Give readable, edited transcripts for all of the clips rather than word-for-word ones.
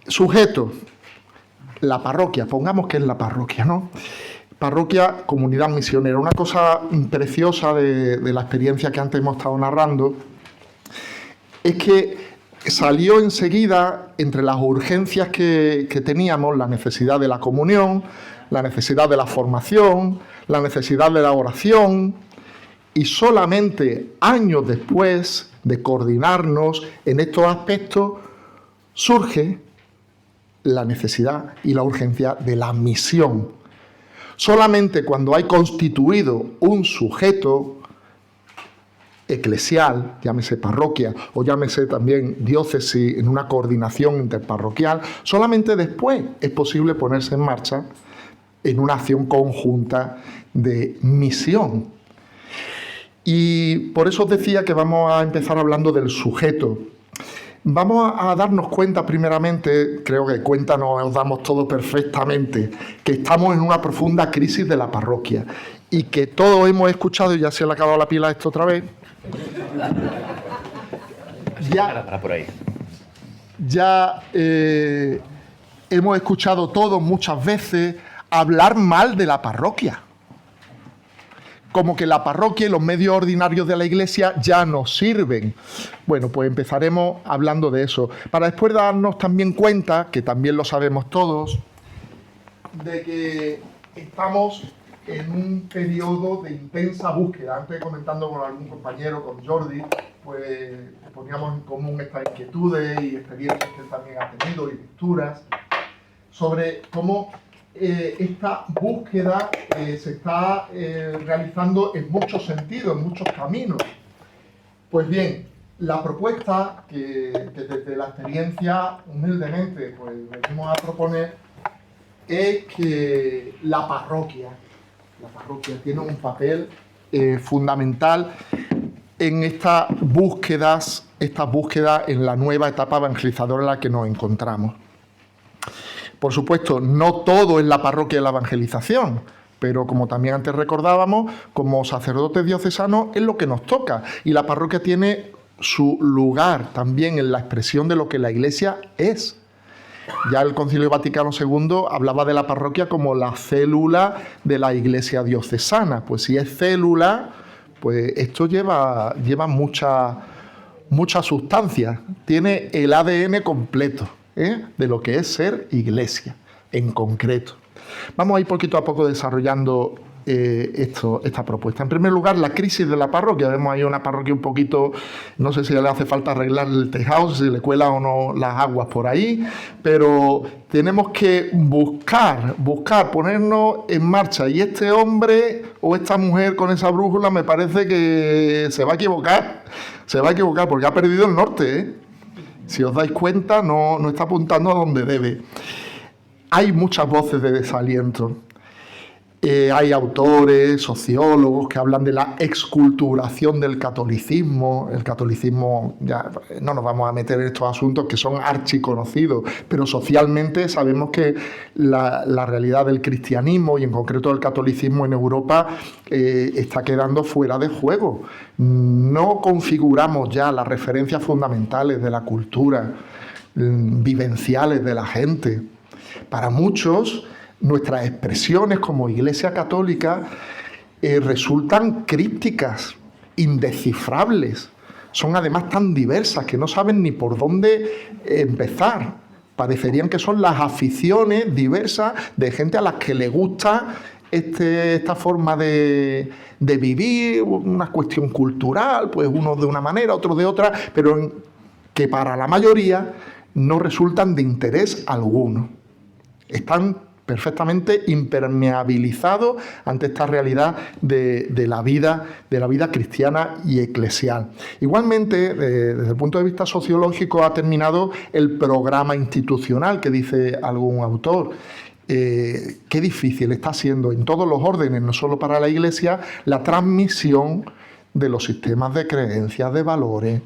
Sujeto, la parroquia, pongamos que es la parroquia, ¿no? Parroquia, comunidad misionera. Una cosa preciosa de la experiencia que antes hemos estado narrando es que salió enseguida, entre las urgencias que teníamos, la necesidad de la comunión, la necesidad de la formación, la necesidad de la oración, y solamente años después de coordinarnos en estos aspectos surge la necesidad y la urgencia de la misión. Solamente cuando hay constituido un sujeto eclesial, llámese parroquia o llámese también diócesis en una coordinación interparroquial, solamente después es posible ponerse en marcha en una acción conjunta de misión. Y por eso os decía que vamos a empezar hablando del sujeto. Vamos a darnos cuenta primeramente, creo que cuenta nos damos todos perfectamente, que estamos en una profunda crisis de la parroquia y que todos hemos escuchado, y ya se le ha acabado la pila a esto otra vez, ya hemos escuchado todos muchas veces hablar mal de la parroquia. Como que la parroquia y los medios ordinarios de la Iglesia ya nos sirven. Bueno, pues empezaremos hablando de eso, para después darnos también cuenta, que también lo sabemos todos, de que estamos en un periodo de intensa búsqueda. Antes, comentando con algún compañero, con Jordi, pues poníamos en común estas inquietudes y experiencias que él también ha tenido y lecturas sobre cómo esta búsqueda se está realizando en muchos sentidos, en muchos caminos. Pues bien, la propuesta que desde la experiencia humildemente pues venimos a proponer es que la parroquia tiene un papel fundamental en estas búsquedas en la nueva etapa evangelizadora en la que nos encontramos. Por supuesto, no todo es la parroquia de la evangelización, pero como también antes recordábamos, como sacerdotes diocesanos es lo que nos toca, y la parroquia tiene su lugar también en la expresión de lo que la Iglesia es. Ya el Concilio Vaticano II hablaba de la parroquia como la célula de la Iglesia diocesana. Pues si es célula, pues esto lleva mucha sustancia, tiene el ADN completo de lo que es ser Iglesia en concreto. Vamos a ir poquito a poco desarrollando esta propuesta. En primer lugar, la crisis de la parroquia. Vemos ahí una parroquia un poquito, no sé si le hace falta arreglar el tejado, si le cuelan o no las aguas por ahí, pero tenemos que buscar, ponernos en marcha. Y este hombre o esta mujer con esa brújula me parece que se va a equivocar porque ha perdido el norte, Si os dais cuenta, no está apuntando a donde debe. Hay muchas voces de desaliento. Hay autores, sociólogos que hablan de la exculturación del catolicismo. El catolicismo, ya no nos vamos a meter en estos asuntos que son archiconocidos, pero socialmente sabemos que la realidad del cristianismo y en concreto del catolicismo en Europa está quedando fuera de juego. No configuramos ya las referencias fundamentales de la cultura, vivenciales de la gente. Para muchos, nuestras expresiones como Iglesia Católica resultan crípticas, indescifrables. Son además tan diversas que no saben ni por dónde empezar. Parecerían que son las aficiones diversas de gente a las que le gusta esta forma de vivir, una cuestión cultural, pues unos de una manera, otros de otra, pero que para la mayoría no resultan de interés alguno. Están perfectamente impermeabilizados ante esta realidad de la vida cristiana y eclesial. Igualmente, desde el punto de vista sociológico, ha terminado el programa institucional que dice algún autor. Qué difícil está siendo en todos los órdenes, no solo para la Iglesia, la transmisión de los sistemas de creencias, de valores.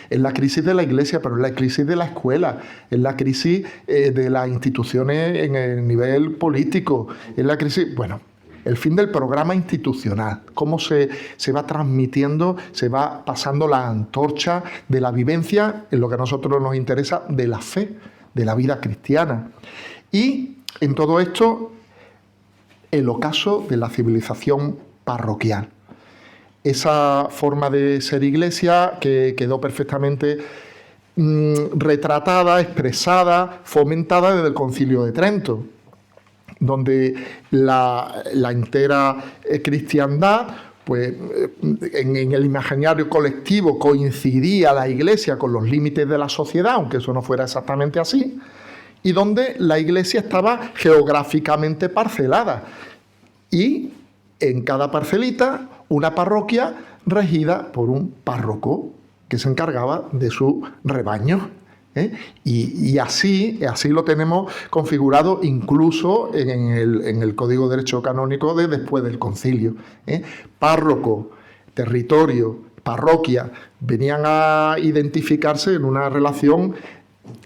Es la crisis de la Iglesia, pero es la crisis de la escuela, es la crisis de las instituciones en el nivel político, es la crisis, bueno, el fin del programa institucional, cómo se va transmitiendo, se va pasando la antorcha de la vivencia, en lo que a nosotros nos interesa, de la fe de la vida cristiana. Y en todo esto, el ocaso de la civilización parroquial. Esa forma de ser iglesia que quedó perfectamente retratada, expresada, fomentada desde el Concilio de Trento, donde la entera cristiandad, pues en el imaginario colectivo coincidía la iglesia con los límites de la sociedad, aunque eso no fuera exactamente así, y donde la iglesia estaba geográficamente parcelada. Y en cada parcelita, una parroquia regida por un párroco que se encargaba de su rebaño. Y así lo tenemos configurado incluso en el Código de Derecho Canónico de después del Concilio. Párroco, territorio, parroquia, venían a identificarse en una relación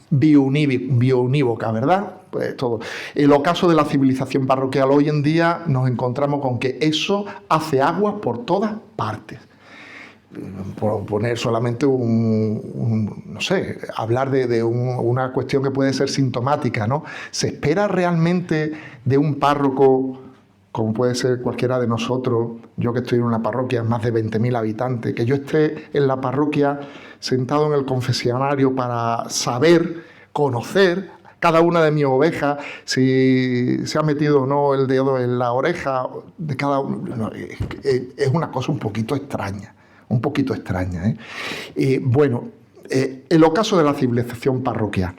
biunívoca, ¿verdad? Pues todo. El ocaso de la civilización parroquial hoy en día nos encontramos con que eso hace aguas por todas partes. Por poner solamente no sé, hablar de una cuestión que puede ser sintomática, ¿no? ¿Se espera realmente de un párroco, como puede ser cualquiera de nosotros, yo que estoy en una parroquia, más de 20.000 habitantes, que yo esté en la parroquia sentado en el confesionario para saber, conocer cada una de mis ovejas, si se ha metido o no el dedo en la oreja de cada uno? No, es una cosa un poquito extraña. Bueno, el ocaso de la civilización parroquial.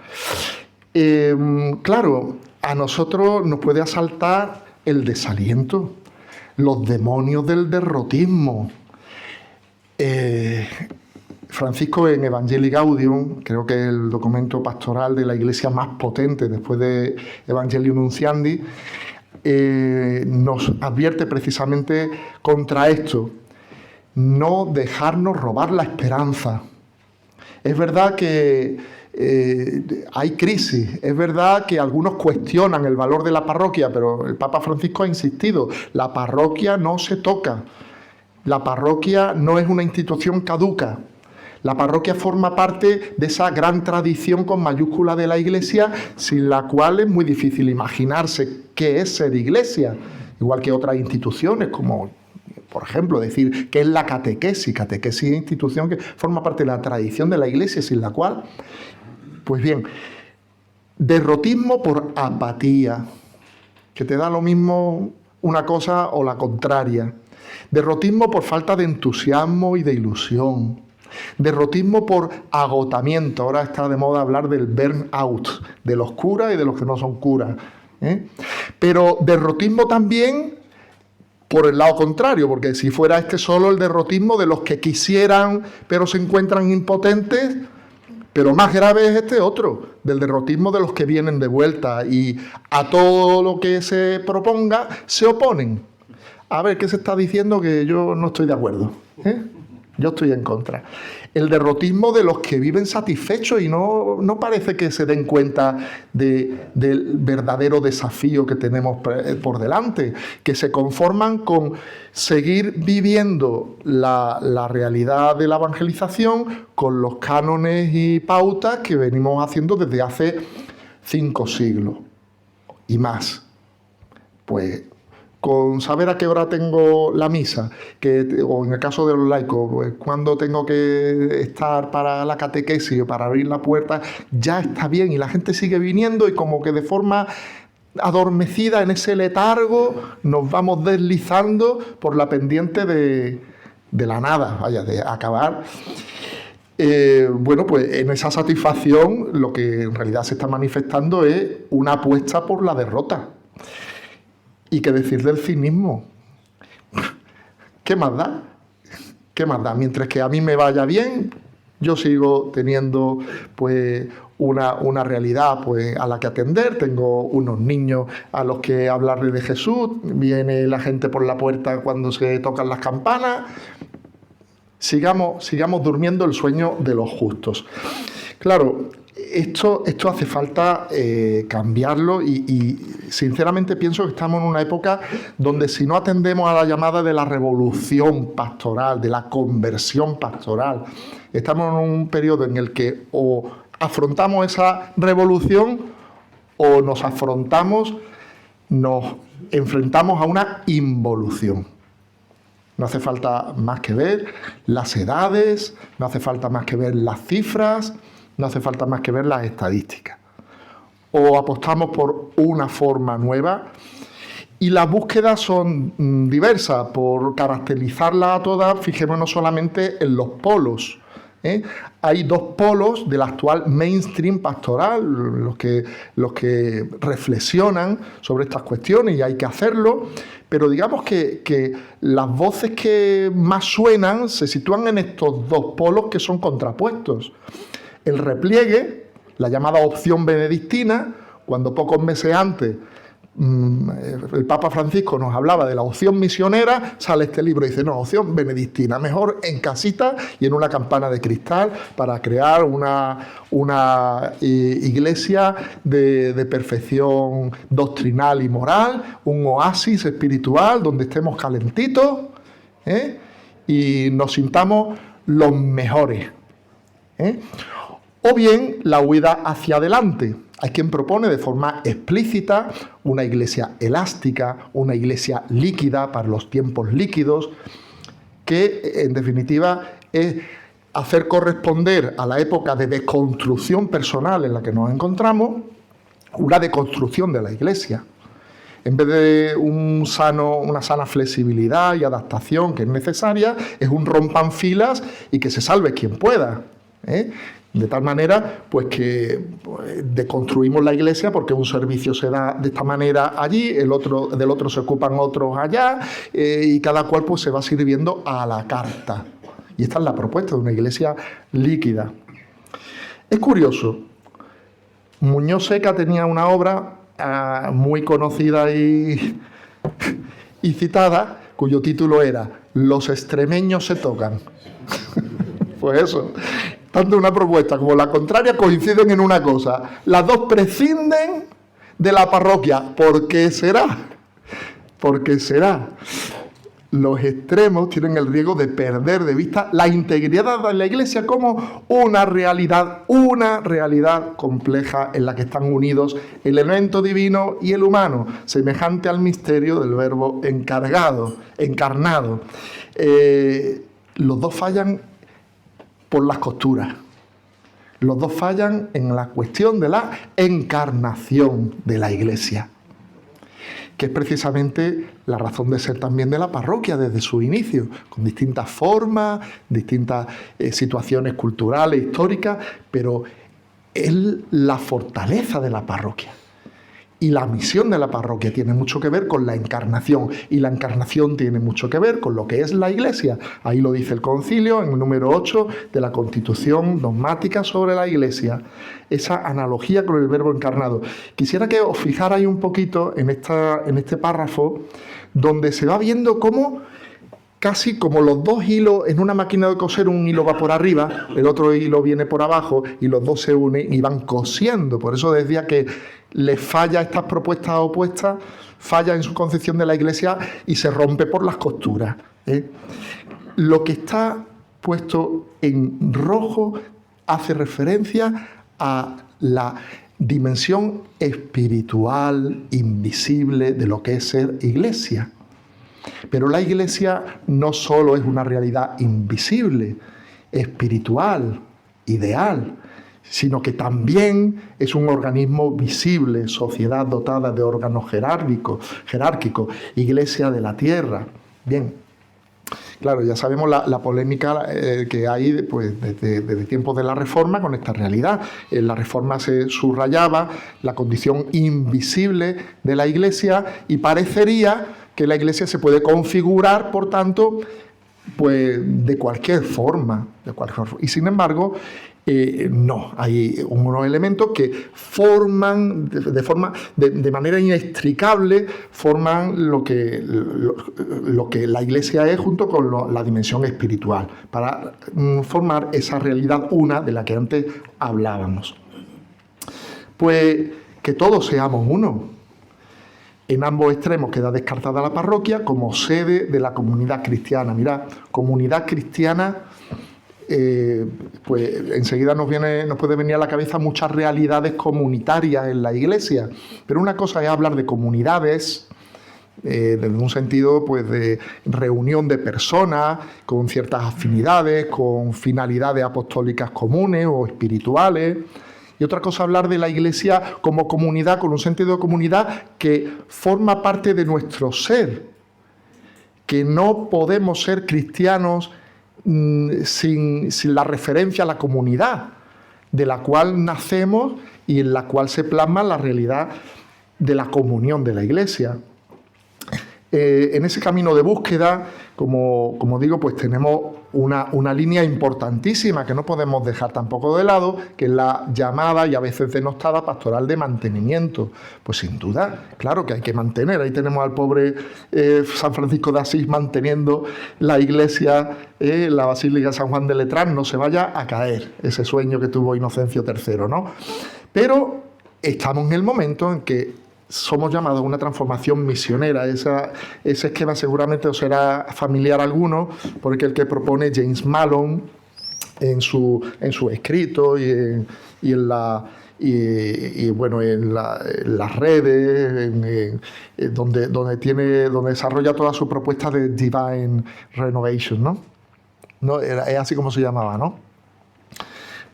Claro, a nosotros nos puede asaltar el desaliento, los demonios del derrotismo. Francisco, en Evangelii Gaudium, creo que es el documento pastoral de la Iglesia más potente después de Evangelii Nunciandi, nos advierte precisamente contra esto: no dejarnos robar la esperanza. Es verdad que hay crisis, es verdad que algunos cuestionan el valor de la parroquia, pero el Papa Francisco ha insistido: la parroquia no se toca, la parroquia no es una institución caduca, la parroquia forma parte de esa gran tradición con mayúscula de la Iglesia, sin la cual es muy difícil imaginarse qué es ser iglesia, igual que otras instituciones como, por ejemplo, decir que es la catequesis. Catequesis es institución que forma parte de la tradición de la Iglesia, sin la cual, pues bien, derrotismo por apatía, que te da lo mismo una cosa o la contraria. Derrotismo por falta de entusiasmo y de ilusión. Derrotismo por agotamiento. Ahora está de moda hablar del burnout, de los curas y de los que no son curas. Pero derrotismo también por el lado contrario, porque si fuera este solo el derrotismo de los que quisieran pero se encuentran impotentes, pero más grave es este otro, del derrotismo de los que vienen de vuelta y a todo lo que se proponga se oponen. A ver, ¿qué se está diciendo? Que yo no estoy de acuerdo, yo estoy en contra. El derrotismo de los que viven satisfechos y no parece que se den cuenta del verdadero desafío que tenemos por delante, que se conforman con seguir viviendo la realidad de la evangelización con los cánones y pautas que venimos haciendo desde hace 5 siglos y más. Pues con saber a qué hora tengo la misa, o en el caso de los laicos, pues cuando tengo que estar para la catequesis o para abrir la puerta, ya está bien, y la gente sigue viniendo y como que de forma adormecida en ese letargo nos vamos deslizando por la pendiente de la nada, vaya, de acabar. Bueno, pues en esa satisfacción lo que en realidad se está manifestando es una apuesta por la derrota. ¿Y qué decir del cinismo? ¿Qué más da? ¿Qué más da? Mientras que a mí me vaya bien, yo sigo teniendo pues una realidad pues a la que atender. Tengo unos niños a los que hablarles de Jesús, viene la gente por la puerta cuando se tocan las campanas. Sigamos durmiendo el sueño de los justos. Claro, esto hace falta cambiarlo y sinceramente pienso que estamos en una época donde si no atendemos a la llamada de la revolución pastoral, de la conversión pastoral, estamos en un periodo en el que o ¿Afrontamos esa revolución o nos enfrentamos a una involución? No hace falta más que ver las edades, no hace falta más que ver las cifras, no hace falta más que ver las estadísticas. O apostamos por una forma nueva, y las búsquedas son diversas. Por caracterizarlas a todas, fijémonos solamente en los polos. Hay dos polos del actual mainstream pastoral, los que reflexionan sobre estas cuestiones, y hay que hacerlo, pero digamos que las voces que más suenan se sitúan en estos dos polos que son contrapuestos. El repliegue, la llamada opción benedictina, cuando pocos meses antes el Papa Francisco nos hablaba de la opción misionera, sale este libro y dice, no, opción benedictina, mejor en casita y en una campana de cristal para crear una iglesia de perfección doctrinal y moral, un oasis espiritual donde estemos calentitos y nos sintamos los mejores. O bien la huida hacia adelante. Hay quien propone de forma explícita una iglesia elástica, una iglesia líquida para los tiempos líquidos, que en definitiva es hacer corresponder a la época de desconstrucción personal en la que nos encontramos, una deconstrucción de la iglesia. En vez de una sana flexibilidad y adaptación que es necesaria, es un rompan filas y que se salve quien pueda. De tal manera, pues que deconstruimos la iglesia porque un servicio se da de esta manera allí, del otro se ocupan otros allá, y cada cual pues se va sirviendo a la carta. Y esta es la propuesta de una iglesia líquida. Es curioso, Muñoz Seca tenía una obra muy conocida y citada, cuyo título era Los extremeños se tocan. Pues eso. Tanto una propuesta como la contraria coinciden en una cosa. Las dos prescinden de la parroquia. ¿Por qué será? Porque será. Los extremos tienen el riesgo de perder de vista la integridad de la iglesia como una realidad compleja en la que están unidos el elemento divino y el humano, semejante al misterio del verbo encarnado. Los dos fallan por las costuras. Los dos fallan en la cuestión de la encarnación de la iglesia, que es precisamente la razón de ser también de la parroquia desde su inicio, con distintas formas, distintas situaciones culturales, históricas, pero es la fortaleza de la parroquia. Y la misión de la parroquia tiene mucho que ver con la encarnación, y la encarnación tiene mucho que ver con lo que es la iglesia. Ahí lo dice el concilio en el número 8 de la Constitución dogmática sobre la iglesia, esa analogía con el verbo encarnado. Quisiera que os fijarais un poquito en este párrafo, donde se va viendo cómo casi como los dos hilos en una máquina de coser, un hilo va por arriba, el otro hilo viene por abajo y los dos se unen y van cosiendo. Por eso decía que les falla estas propuestas opuestas, falla en su concepción de la iglesia y se rompe por las costuras. Lo que está puesto en rojo hace referencia a la dimensión espiritual, invisible de lo que es ser iglesia. Pero la iglesia no solo es una realidad invisible, espiritual, ideal, sino que también es un organismo visible, sociedad dotada de órganos jerárquicos, iglesia de la tierra. Bien, claro, ya sabemos la polémica que hay pues, desde tiempos de la Reforma con esta realidad. En la Reforma se subrayaba la condición invisible de la iglesia y parecería que la iglesia se puede configurar, por tanto, pues de cualquier forma. Y sin embargo, no, hay unos elementos que forman de manera inextricable, forman lo que la iglesia es junto con la dimensión espiritual, para formar esa realidad una de la que antes hablábamos. Pues que todos seamos uno. En ambos extremos queda descartada la parroquia como sede de la comunidad cristiana. Mirad, comunidad cristiana pues enseguida nos puede venir a la cabeza muchas realidades comunitarias en la Iglesia. Pero una cosa es hablar de comunidades, desde un sentido pues, de reunión de personas con ciertas afinidades, con finalidades apostólicas comunes o espirituales. Y otra cosa hablar de la Iglesia como comunidad, con un sentido de comunidad que forma parte de nuestro ser, que no podemos ser cristianos sin la referencia a la comunidad de la cual nacemos y en la cual se plasma la realidad de la comunión de la Iglesia. En ese camino de búsqueda, como digo, pues tenemos una línea importantísima que no podemos dejar tampoco de lado, que es la llamada y a veces denostada pastoral de mantenimiento. Pues sin duda, claro que hay que mantener. Ahí tenemos al pobre San Francisco de Asís manteniendo la iglesia, la Basílica de San Juan de Letrán, no se vaya a caer, ese sueño que tuvo Inocencio III, ¿no? Pero estamos en el momento en que somos llamados a una transformación misionera. Ese esquema seguramente os será familiar a alguno, porque el que propone James Malone en su escrito y en las redes, donde desarrolla toda su propuesta de Divine Renovation, ¿no? Es así como se llamaba, ¿no?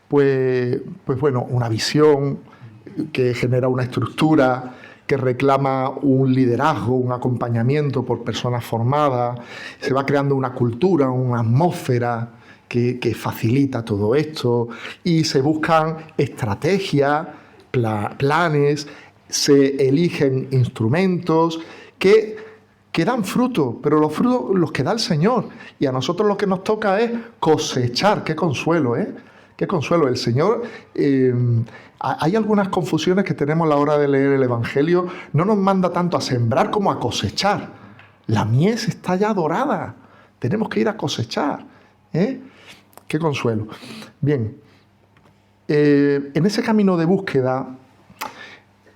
Pues bueno, una visión que genera una estructura, que reclama un liderazgo, un acompañamiento por personas formadas. Se va creando una cultura, una atmósfera que facilita todo esto, y se buscan estrategias, planes, se eligen instrumentos que dan fruto, pero los frutos los que da el Señor, y a nosotros lo que nos toca es cosechar. ¡Qué consuelo, eh! ¡Qué consuelo! El Señor... hay algunas confusiones que tenemos a la hora de leer el Evangelio. No nos manda tanto a sembrar como a cosechar. La mies está ya dorada. Tenemos que ir a cosechar. ¡Qué consuelo! Bien, en ese camino de búsqueda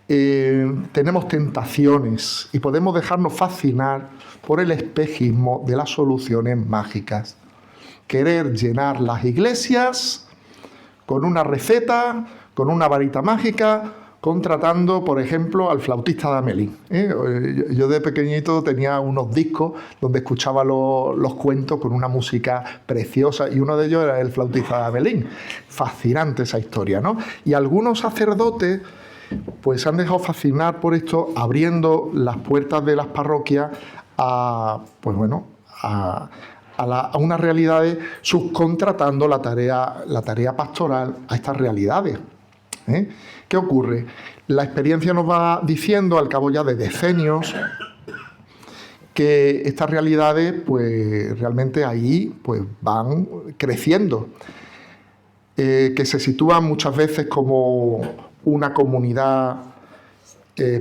tenemos tentaciones y podemos dejarnos fascinar por el espejismo de las soluciones mágicas. Querer llenar las iglesias con una receta, con una varita mágica, contratando, por ejemplo, al flautista de Amelín. Yo de pequeñito tenía unos discos donde escuchaba los cuentos con una música preciosa, y uno de ellos era el flautista de Amelín. Fascinante esa historia, ¿no? Y algunos sacerdotes pues se han dejado fascinar por esto, abriendo las puertas de las parroquias a unas realidades, subcontratando la tarea pastoral a estas realidades. ¿Qué ocurre? La experiencia nos va diciendo, al cabo ya de decenios, que estas realidades pues realmente ahí pues van creciendo, que se sitúan muchas veces como una comunidad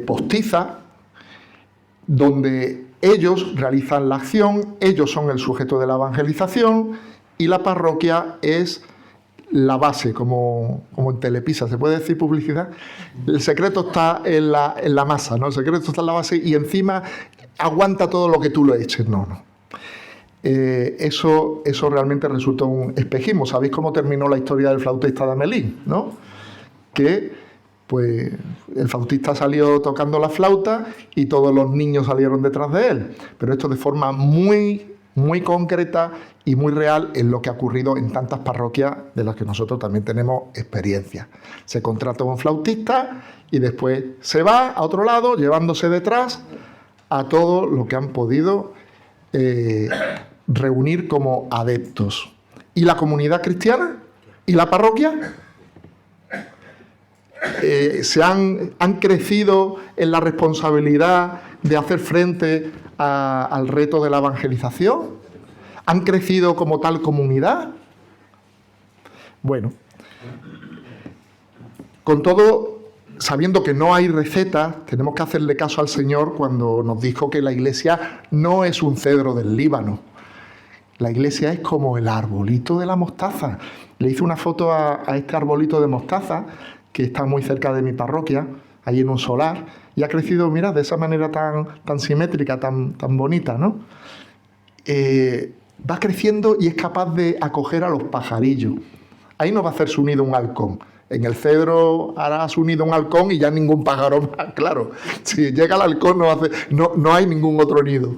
postiza, donde ellos realizan la acción, ellos son el sujeto de la evangelización, y la parroquia es la base, como en Telepisa, ¿se puede decir publicidad? El secreto está en la masa, ¿no? El secreto está en la base, y encima aguanta todo lo que tú lo eches. No. Eso realmente resulta un espejismo. ¿Sabéis cómo terminó la historia del flautista de Amelín, no? Que pues el flautista salió tocando la flauta y todos los niños salieron detrás de él. Pero esto de forma muy, muy concreta y muy real es lo que ha ocurrido en tantas parroquias de las que nosotros también tenemos experiencia. Se contrata un flautista y después se va a otro lado llevándose detrás a todo lo que han podido reunir como adeptos. ¿Y la comunidad cristiana? ¿Y la parroquia? Han crecido en la responsabilidad de hacer frente al reto de la evangelización. ¿Han crecido como tal comunidad? Bueno, con todo, sabiendo que no hay recetas, tenemos que hacerle caso al Señor cuando nos dijo que la iglesia no es un cedro del Líbano. La iglesia es como el arbolito de la mostaza. Le hice una foto a este arbolito de mostaza, que está muy cerca de mi parroquia, ahí en un solar, y ha crecido, mira, de esa manera tan simétrica, tan bonita, ¿no? va creciendo y es capaz de acoger a los pajarillos. Ahí no va a hacer su nido un halcón. En el cedro hará su nido un halcón y ya ningún pájaro más, claro. Si llega el halcón no hay ningún otro nido.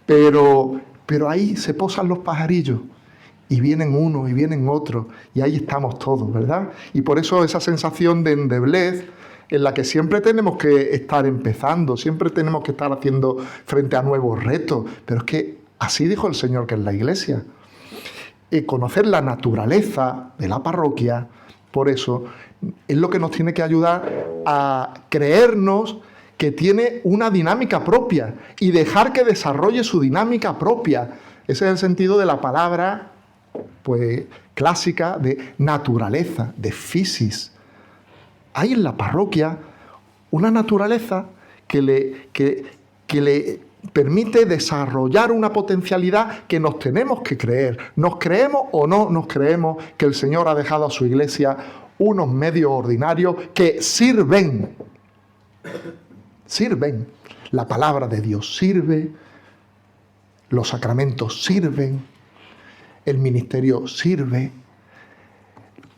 Pero ahí se posan los pajarillos. Y vienen unos y vienen otros. Y ahí estamos todos, ¿verdad? Y por eso esa sensación de endeblez en la que siempre tenemos que estar empezando, siempre tenemos que estar haciendo frente a nuevos retos. Pero es que así dijo el Señor que es la Iglesia. Conocer la naturaleza de la parroquia, por eso, es lo que nos tiene que ayudar a creernos que tiene una dinámica propia y dejar que desarrolle su dinámica propia. Ese es el sentido de la palabra pues, clásica de naturaleza, de physis. Hay en la parroquia una naturaleza que le permite desarrollar una potencialidad que nos tenemos que creer. Nos creemos o no nos creemos que el Señor ha dejado a su Iglesia unos medios ordinarios que sirven. Sirven. La palabra de Dios sirve. Los sacramentos sirven. El ministerio sirve.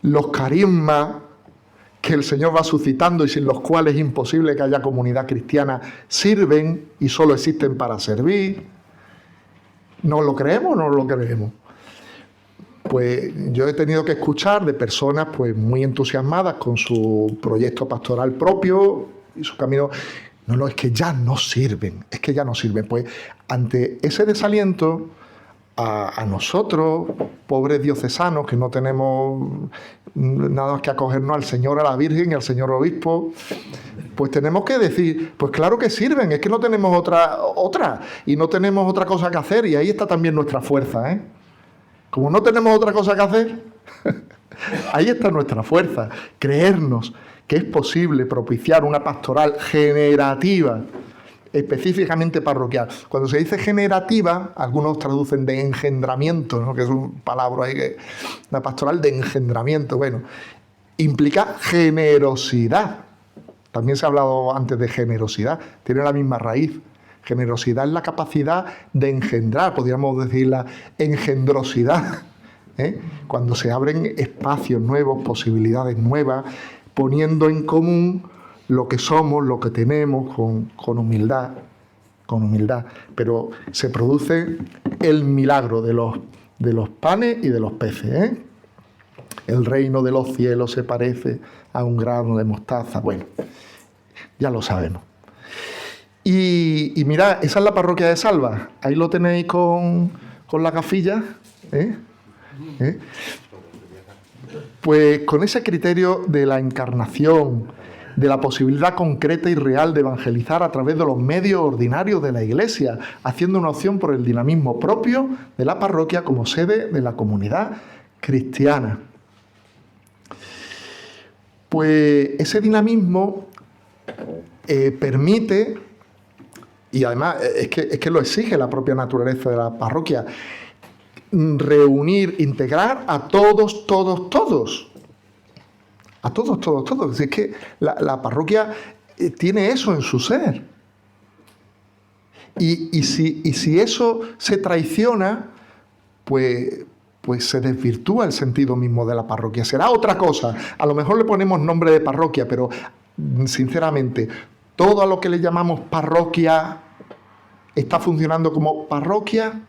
Los carismas que el Señor va suscitando y sin los cuales es imposible que haya comunidad cristiana, sirven y solo existen para servir. ¿Nos lo creemos o no lo creemos? Pues yo he tenido que escuchar de personas pues, muy entusiasmadas con su proyecto pastoral propio y su camino. No, es que ya no sirven, es que ya no sirven. Pues ante ese desaliento, a nosotros, pobres diocesanos, que no tenemos nada más que acogernos al Señor, a la Virgen y al Señor Obispo, pues tenemos que decir, pues claro que sirven, es que no tenemos otra y no tenemos otra cosa que hacer, y ahí está también nuestra fuerza, ¿eh? Como no tenemos otra cosa que hacer, ahí está nuestra fuerza, creernos que es posible propiciar una pastoral generativa, específicamente parroquial. Cuando se dice generativa, algunos traducen de engendramiento, ¿no? Que es un palabra ahí, una pastoral de engendramiento. Bueno, implica generosidad. También se ha hablado antes de generosidad, tiene la misma raíz. Generosidad es la capacidad de engendrar, podríamos decir la engendrosidad, ¿eh? Cuando se abren espacios nuevos, posibilidades nuevas, poniendo en común lo que somos, lo que tenemos, con humildad, pero se produce el milagro de los panes y de los peces, ¿eh? El reino de los cielos se parece a un grano de mostaza. Bueno, ya lo sabemos. Y mirad, esa es la parroquia de Salva. Ahí lo tenéis con la gafilla, ¿eh? Pues con ese criterio de la encarnación, de la posibilidad concreta y real de evangelizar a través de los medios ordinarios de la Iglesia, haciendo una opción por el dinamismo propio de la parroquia como sede de la comunidad cristiana. Pues ese dinamismo permite, y además es que lo exige la propia naturaleza de la parroquia, reunir, integrar a todos. A todos. Es que la parroquia tiene eso en su ser. Y si eso se traiciona, pues se desvirtúa el sentido mismo de la parroquia. Será otra cosa. A lo mejor le ponemos nombre de parroquia, pero sinceramente, todo a lo que le llamamos parroquia está funcionando como parroquia.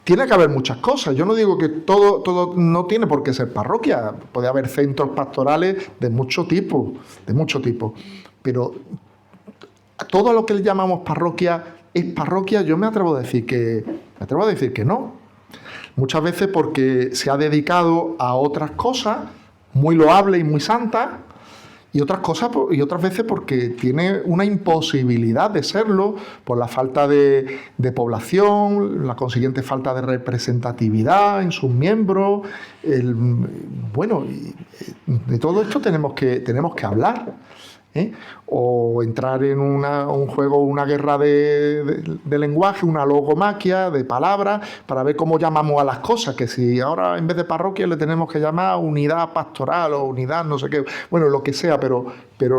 Tiene que haber muchas cosas. Yo no digo que todo no tiene por qué ser parroquia. Puede haber centros pastorales de mucho tipo. Pero todo lo que le llamamos parroquia es parroquia. Yo me atrevo a decir que no. Muchas veces porque se ha dedicado a otras cosas muy loables y muy santas, y otras veces porque tiene una imposibilidad de serlo por la falta de población, la consiguiente falta de representatividad en sus miembros. De todo esto tenemos que hablar, ¿eh? O entrar en un juego, una guerra de lenguaje, una logomaquia de palabras, para ver cómo llamamos a las cosas, que si ahora en vez de parroquia le tenemos que llamar unidad pastoral o unidad no sé qué, bueno, lo que sea, pero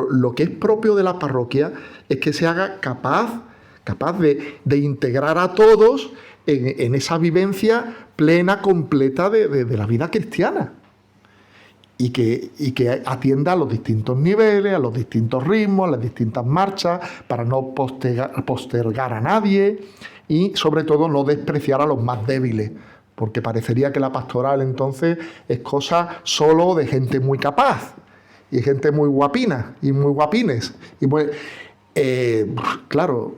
lo que es propio de la parroquia es que se haga capaz de integrar a todos en esa vivencia plena, completa de la vida cristiana. Y que atienda a los distintos niveles, a los distintos ritmos, a las distintas marchas, para no postergar a nadie y, sobre todo, no despreciar a los más débiles, porque parecería que la pastoral entonces es cosa solo de gente muy capaz y gente muy guapina y muy guapines. Y pues, claro,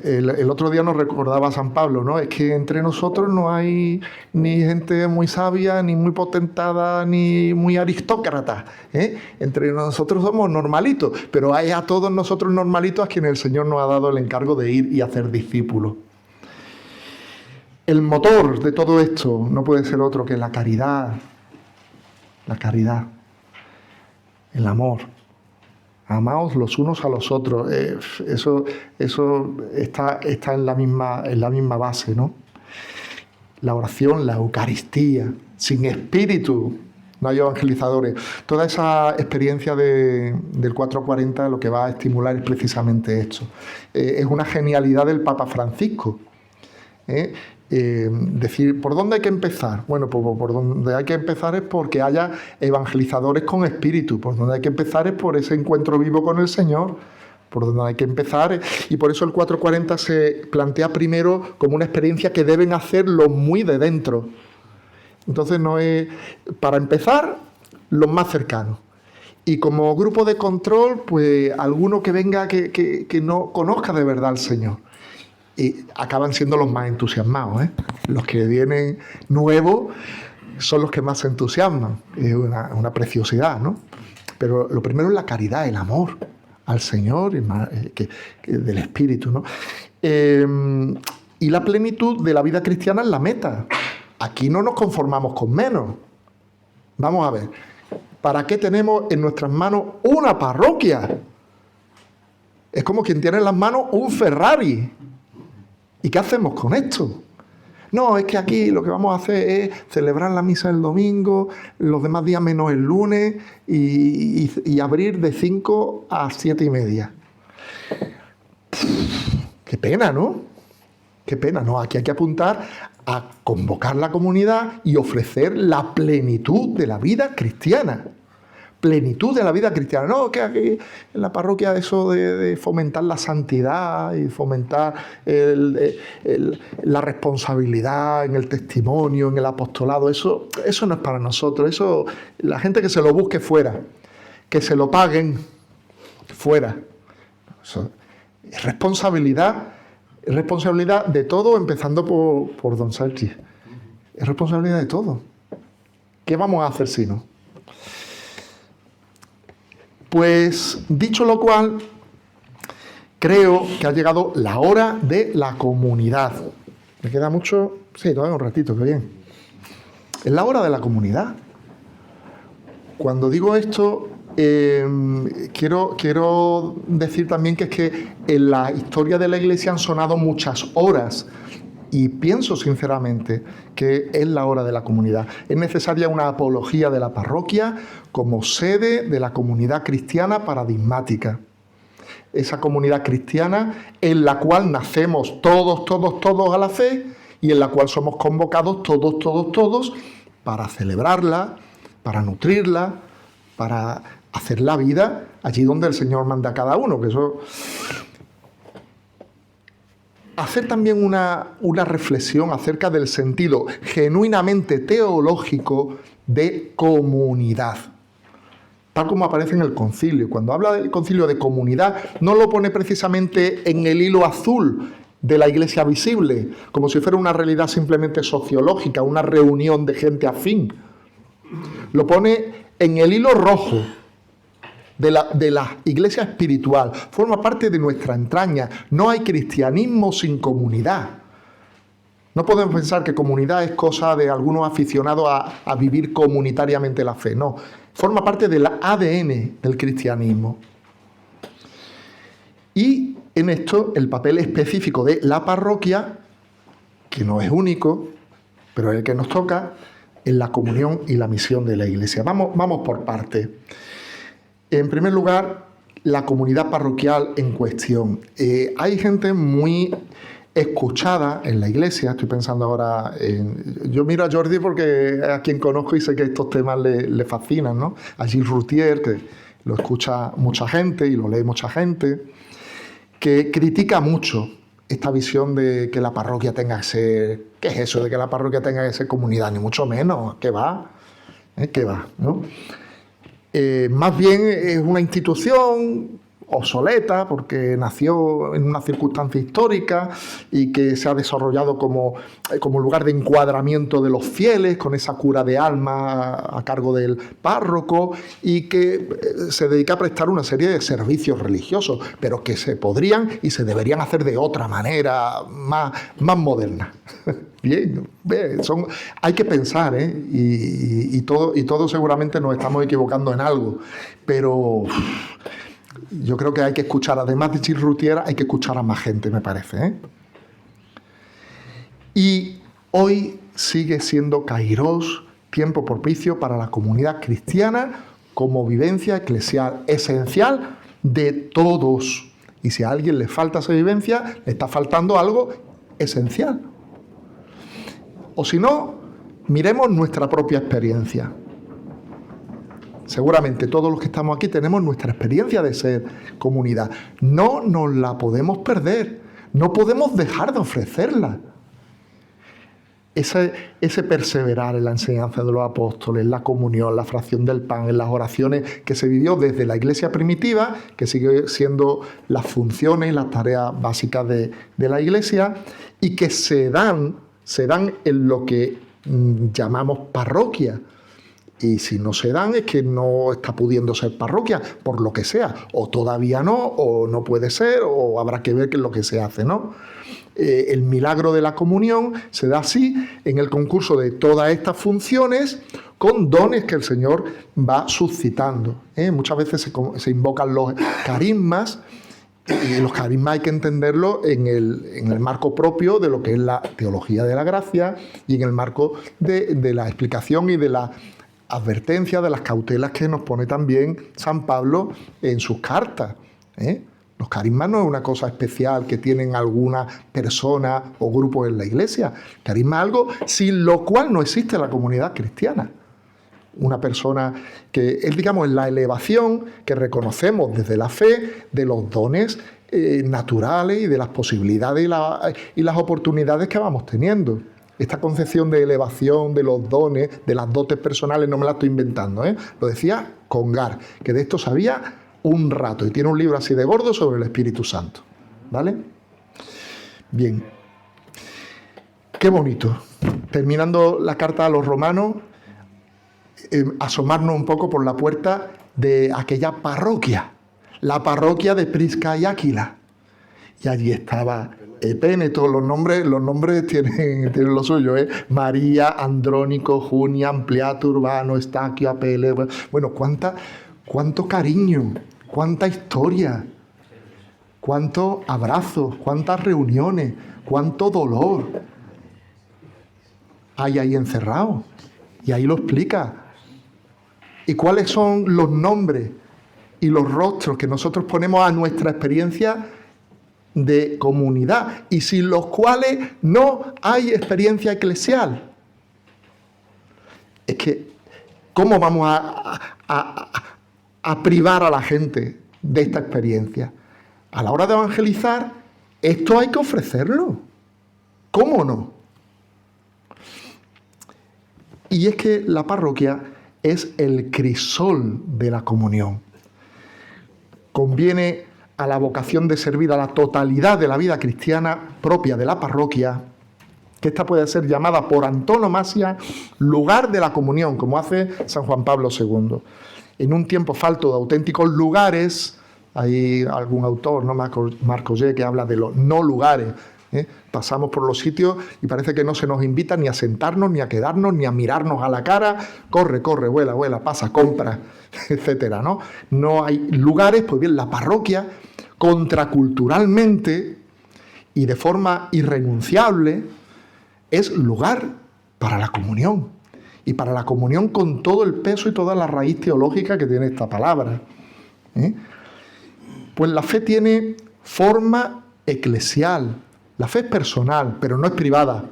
el otro día nos recordaba San Pablo, ¿no? Es que entre nosotros no hay ni gente muy sabia, ni muy potentada, ni muy aristócrata, ¿eh? Entre nosotros somos normalitos, pero hay a todos nosotros normalitos a quienes el Señor nos ha dado el encargo de ir y hacer discípulos. El motor de todo esto no puede ser otro que la caridad, el amor. Amaos los unos a los otros. Eso está en la misma base, ¿no? La oración, la Eucaristía. Sin espíritu no hay evangelizadores. Toda esa experiencia del 440 lo que va a estimular es precisamente esto. Es una genialidad del Papa Francisco. Decir, ¿por dónde hay que empezar? Bueno, pues por donde hay que empezar es porque haya evangelizadores con espíritu, por donde hay que empezar es por ese encuentro vivo con el Señor, por donde hay que empezar, y por eso el 440 se plantea primero como una experiencia que deben hacerlo muy de dentro. Entonces no es, para empezar, los más cercanos. Y como grupo de control, pues alguno que venga que no conozca de verdad al Señor. Y acaban siendo los más entusiasmados, ¿eh? Los que vienen nuevos son los que más se entusiasman. Es una preciosidad, ¿no? Pero lo primero es la caridad, el amor al Señor del Espíritu, ¿no? Y la plenitud de la vida cristiana es la meta. Aquí no nos conformamos con menos. Vamos a ver, ¿para qué tenemos en nuestras manos una parroquia? Es como quien tiene en las manos un Ferrari. ¿Y qué hacemos con esto? No, es que aquí lo que vamos a hacer es celebrar la misa el domingo, los demás días menos el lunes y abrir de 5 a 7:30. Qué pena, ¿no? Qué pena, ¿no? Aquí hay que apuntar a convocar la comunidad y ofrecer la plenitud de la vida cristiana. Plenitud de la vida cristiana. No, que aquí en la parroquia eso de fomentar la santidad y fomentar la responsabilidad en el testimonio, en el apostolado, eso no es para nosotros. Eso, la gente que se lo busque fuera, que se lo paguen fuera. Eso es responsabilidad de todo, empezando por don Sergi. Es responsabilidad de todo. ¿Qué vamos a hacer si no? Pues, dicho lo cual, creo que ha llegado la hora de la comunidad. ¿Me queda mucho? Sí, todavía un ratito, qué bien. Es la hora de la comunidad. Cuando digo esto, quiero decir también que es que en la historia de la Iglesia han sonado muchas horas. Y pienso sinceramente que es la hora de la comunidad. Es necesaria una apología de la parroquia como sede de la comunidad cristiana paradigmática. Esa comunidad cristiana en la cual nacemos todos a la fe y en la cual somos convocados todos para celebrarla, para nutrirla, para hacer la vida allí donde el Señor manda a cada uno, que eso... Hacer también una reflexión acerca del sentido genuinamente teológico de comunidad, tal como aparece en el concilio. Cuando habla del concilio de comunidad, no lo pone precisamente en el hilo azul de la iglesia visible, como si fuera una realidad simplemente sociológica, una reunión de gente afín. Lo pone en el hilo rojo de la iglesia espiritual, forma parte de nuestra entraña. No hay cristianismo sin comunidad. No podemos pensar que comunidad es cosa de algunos aficionados a vivir comunitariamente la fe. No, forma parte del ADN del cristianismo. Y en esto el papel específico de la parroquia, que no es único, pero es el que nos toca, en la comunión y la misión de la iglesia. Vamos por partes. En primer lugar, la comunidad parroquial en cuestión. Hay gente muy escuchada en la Iglesia. Estoy pensando ahora yo miro a Jordi porque es a quien conozco y sé que estos temas le fascinan, ¿no? A Gilles Routier, que lo escucha mucha gente y lo lee mucha gente, que critica mucho esta visión de que la parroquia tenga que ser... ¿Qué es eso de que la parroquia tenga que ser comunidad? Ni mucho menos. ¿Qué va? ¿Qué va? ¿No? Más bien es una institución obsoleta porque nació en una circunstancia histórica y que se ha desarrollado como lugar de encuadramiento de los fieles, con esa cura de alma a cargo del párroco, y que se dedica a prestar una serie de servicios religiosos, pero que se podrían y se deberían hacer de otra manera, más moderna. Bien, hay que pensar, y todos seguramente nos estamos equivocando en algo, pero yo creo que hay que escuchar, además de Gilles Routier, hay que escuchar a más gente, me parece. Y hoy sigue siendo Kairos, tiempo propicio para la comunidad cristiana como vivencia eclesial esencial de todos. Y si a alguien le falta esa vivencia, le está faltando algo esencial. O si no, miremos nuestra propia experiencia. Seguramente todos los que estamos aquí tenemos nuestra experiencia de ser comunidad. No nos la podemos perder, no podemos dejar de ofrecerla. Ese perseverar en la enseñanza de los apóstoles, la comunión, la fracción del pan, en las oraciones que se vivió desde la Iglesia primitiva, que sigue siendo las funciones y las tareas básicas de la Iglesia, y que se dan en lo que llamamos parroquia. Y si no se dan es que no está pudiendo ser parroquia, por lo que sea. O todavía no, o no puede ser, o habrá que ver qué es lo que se hace, ¿no? El milagro de la comunión se da así, en el concurso de todas estas funciones, con dones que el Señor va suscitando. Muchas veces se invocan los carismas, y los carismas hay que entenderlo en el marco propio de lo que es la teología de la gracia y en el marco de la explicación y de la advertencia, de las cautelas que nos pone también San Pablo en sus cartas. Los carismas no es una cosa especial que tienen alguna persona o grupo en la Iglesia. Carisma es algo sin lo cual no existe la comunidad cristiana. Una persona que es, digamos, la elevación que reconocemos desde la fe de los dones naturales y de las posibilidades y las oportunidades que vamos teniendo. Esta concepción de elevación de los dones, de las dotes personales, no me la estoy inventando, Lo decía Congar, que de esto sabía un rato, y tiene un libro así de gordo sobre el Espíritu Santo, ¿vale? Bien. Qué bonito. Terminando la carta a los romanos, asomarnos un poco por la puerta de aquella parroquia, la parroquia de Prisca y Áquila. Y allí estaba Epene, todos los nombres tienen lo suyo, María, Andrónico, Junia, Ampliato, Urbano, Estaquio, Apele. Bueno, cuánto cariño, cuánta historia, cuántos abrazos, cuántas reuniones, cuánto dolor hay ahí encerrado. Y ahí lo explica. ¿Y cuáles son los nombres y los rostros que nosotros ponemos a nuestra experiencia de comunidad, y sin los cuales no hay experiencia eclesial? Es que, ¿cómo vamos a privar a la gente de esta experiencia? A la hora de evangelizar, esto hay que ofrecerlo. ¿Cómo no? Y es que la parroquia es el crisol de la comunión. Conviene a la vocación de servir a la totalidad de la vida cristiana propia de la parroquia, que esta puede ser llamada por antonomasia lugar de la comunión, como hace San Juan Pablo II. En un tiempo falto de auténticos lugares, hay algún autor, ¿no? Marcos G., que habla de los no lugares. Pasamos por los sitios y parece que no se nos invita ni a sentarnos, ni a quedarnos, ni a mirarnos a la cara. Corre, vuela, pasa, compra, etcétera, ¿no? No hay lugares. Pues bien, la parroquia, contraculturalmente y de forma irrenunciable, es lugar para la comunión. Y para la comunión con todo el peso y toda la raíz teológica que tiene esta palabra. Pues la fe tiene forma eclesial, La fe es personal, pero no es privada.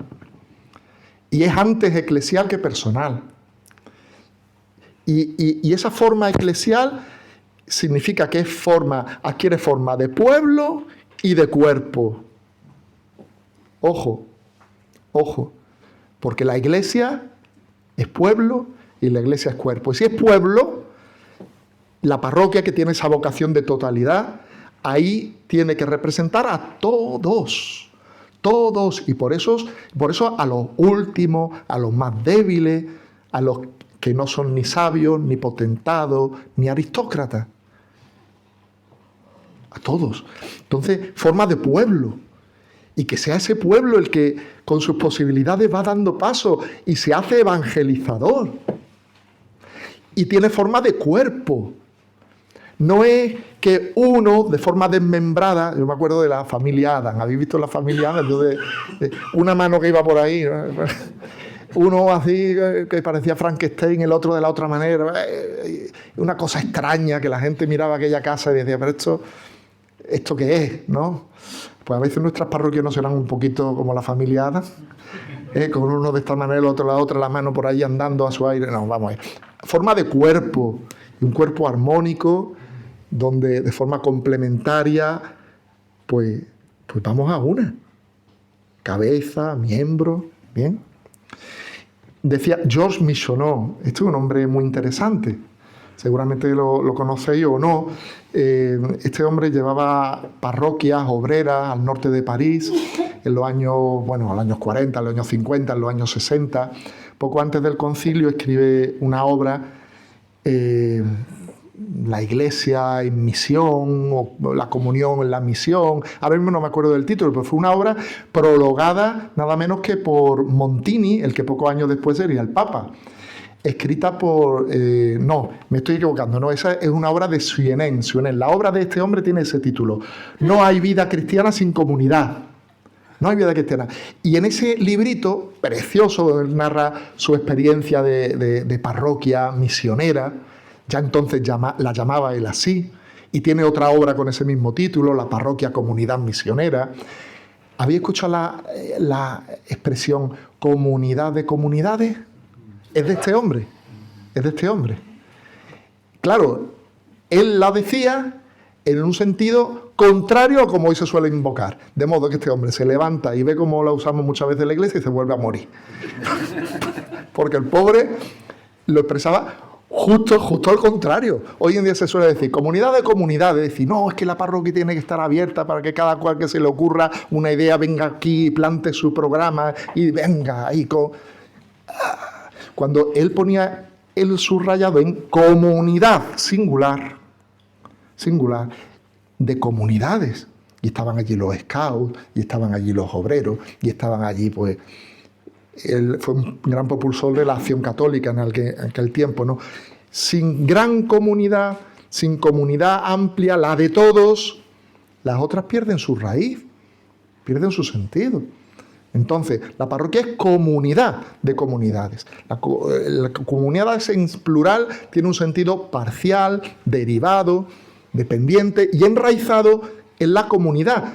Y es antes eclesial que personal. Y esa forma eclesial significa que adquiere forma de pueblo y de cuerpo. Ojo, porque la iglesia es pueblo y la iglesia es cuerpo. Y si es pueblo, la parroquia, que tiene esa vocación de totalidad, ahí tiene que representar a todos, y por eso a los últimos, a los más débiles, a los que no son ni sabios, ni potentados, ni aristócratas. A todos. Entonces, forma de pueblo. Y que sea ese pueblo el que con sus posibilidades va dando paso y se hace evangelizador. Y tiene forma de cuerpo. No es que uno, de forma desmembrada, yo me acuerdo de la familia Adams. ¿Habéis visto la familia Adams? Una mano que iba por ahí, ¿no? Uno así que parecía Frankenstein, el otro de la otra manera. Una cosa extraña, que la gente miraba aquella casa y decía, pero ¿esto qué es? ¿No? Pues a veces nuestras parroquias no serán un poquito como la familia Adams, con uno de esta manera, el otro la otra, la mano por ahí andando a su aire. No, vamos a ver. Forma de cuerpo, un cuerpo armónico, donde de forma complementaria, pues vamos a una. Cabeza, miembro, ¿bien? Decía Georges Michonneau, este es un hombre muy interesante, seguramente lo conocéis o no. Este hombre llevaba parroquias obreras al norte de París en los años 40, en los años 50, en los años 60. Poco antes del concilio escribe una obra, La Iglesia en misión, o La comunión en la misión. Ahora mismo no me acuerdo del título, pero fue una obra prologada nada menos que por Montini, el que pocos años después sería el Papa. Escrita por... no, me estoy equivocando, no, esa es una obra de Suenen. La obra de este hombre tiene ese título: No hay vida cristiana sin comunidad. No hay vida cristiana. Y en ese librito precioso, él narra su experiencia de parroquia misionera. Ya entonces la llamaba él así. Y tiene otra obra con ese mismo título, La parroquia comunidad misionera. ¿Habéis escuchado la expresión comunidad de comunidades? Es de este hombre. Claro, él la decía en un sentido contrario a como hoy se suele invocar. De modo que este hombre se levanta y ve cómo la usamos muchas veces en la iglesia y se vuelve a morir. Porque el pobre lo expresaba justo al contrario. Hoy en día se suele decir comunidad de comunidades. Decir, no, es que la parroquia tiene que estar abierta para que cada cual que se le ocurra una idea venga aquí, plante su programa y venga ahí con... Cuando él ponía el subrayado en comunidad, singular, de comunidades. Y estaban allí los scouts, y estaban allí los obreros, y estaban allí, pues... Él fue un gran propulsor de la acción católica en aquel tiempo, ¿no? Sin gran comunidad, sin comunidad amplia, la de todos, las otras pierden su raíz, pierden su sentido. Entonces, la parroquia es comunidad de comunidades. La comunidad en plural tiene un sentido parcial, derivado, dependiente y enraizado en la comunidad,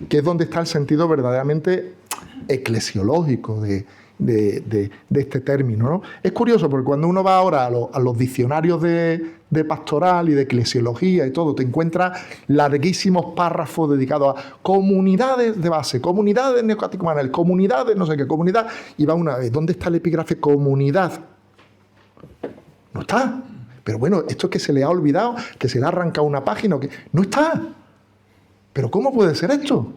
que es donde está el sentido verdaderamente eclesiológico de este término, ¿no? Es curioso porque cuando uno va ahora a los diccionarios de pastoral y de eclesiología y todo, te encuentras larguísimos párrafos dedicados a comunidades de base, comunidades neocatecumenales, comunidades no sé qué, comunidad, y va una vez, ¿dónde está el epígrafe comunidad? No está. Pero bueno, esto es que se le ha olvidado, que se le ha arrancado una página, que no está. ¿Pero cómo puede ser esto?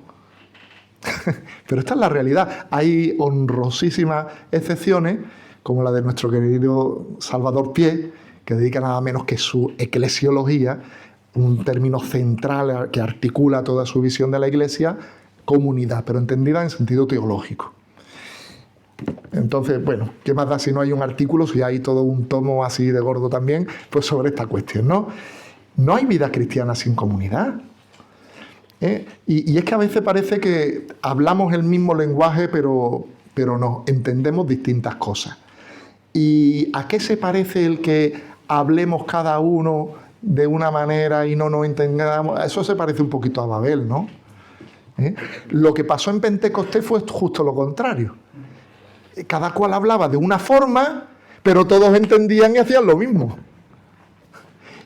Pero esta es la realidad. Hay honrosísimas excepciones, como la de nuestro querido Salvador Pie, que dedica nada menos que su eclesiología, un término central que articula toda su visión de la Iglesia, comunidad, pero entendida en sentido teológico. Entonces, bueno, ¿qué más da si no hay un artículo, si hay todo un tomo así de gordo también, pues sobre esta cuestión, ¿no? No hay vida cristiana sin comunidad. Y es que a veces parece que hablamos el mismo lenguaje, pero no, entendemos distintas cosas. ¿Y a qué se parece el que hablemos cada uno de una manera y no nos entendamos? Eso se parece un poquito a Babel, ¿no? ¿eh? Lo que pasó en Pentecostés fue justo lo contrario. Cada cual hablaba de una forma, pero todos entendían y hacían lo mismo.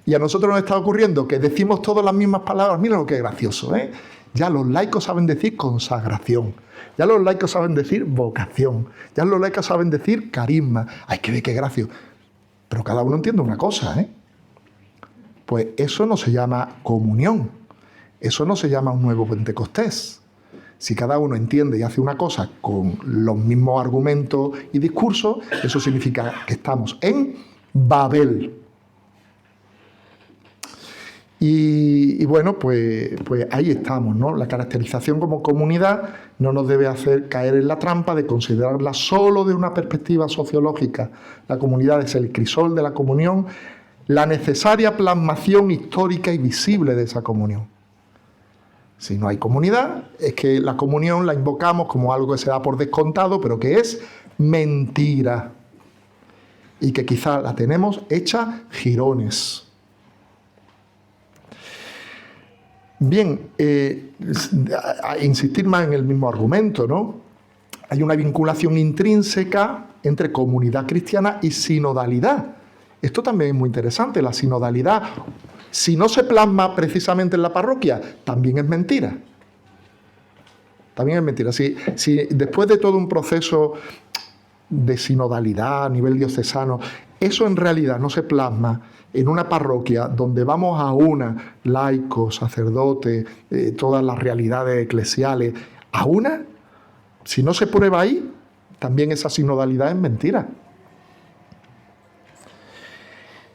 Y a nosotros nos está ocurriendo que decimos todas las mismas palabras. Mira lo que es gracioso, ¿eh? Ya los laicos saben decir consagración. Ya los laicos saben decir vocación. Ya los laicos saben decir carisma. Ay, que ve qué gracioso. Pero cada uno entiende una cosa, ¿eh? Pues eso no se llama comunión. Eso no se llama un nuevo Pentecostés. Si cada uno entiende y hace una cosa con los mismos argumentos y discursos, eso significa que estamos en Babel. Y bueno, pues ahí estamos, ¿no? La caracterización como comunidad no nos debe hacer caer en la trampa de considerarla solo de una perspectiva sociológica. La comunidad es el crisol de la comunión, la necesaria plasmación histórica y visible de esa comunión. Si no hay comunidad, es que la comunión la invocamos como algo que se da por descontado, pero que es mentira. Y que quizá la tenemos hecha jirones. Bien, insistir más en el mismo argumento, ¿no? Hay una vinculación intrínseca entre comunidad cristiana y sinodalidad. Esto también es muy interesante, la sinodalidad. Si no se plasma precisamente en la parroquia, también es mentira. También es mentira. Si después de todo un proceso de sinodalidad a nivel diocesano, eso en realidad no se plasma en una parroquia donde vamos a una, laicos, sacerdotes, todas las realidades eclesiales, a una, si no se prueba ahí, también esa sinodalidad es mentira.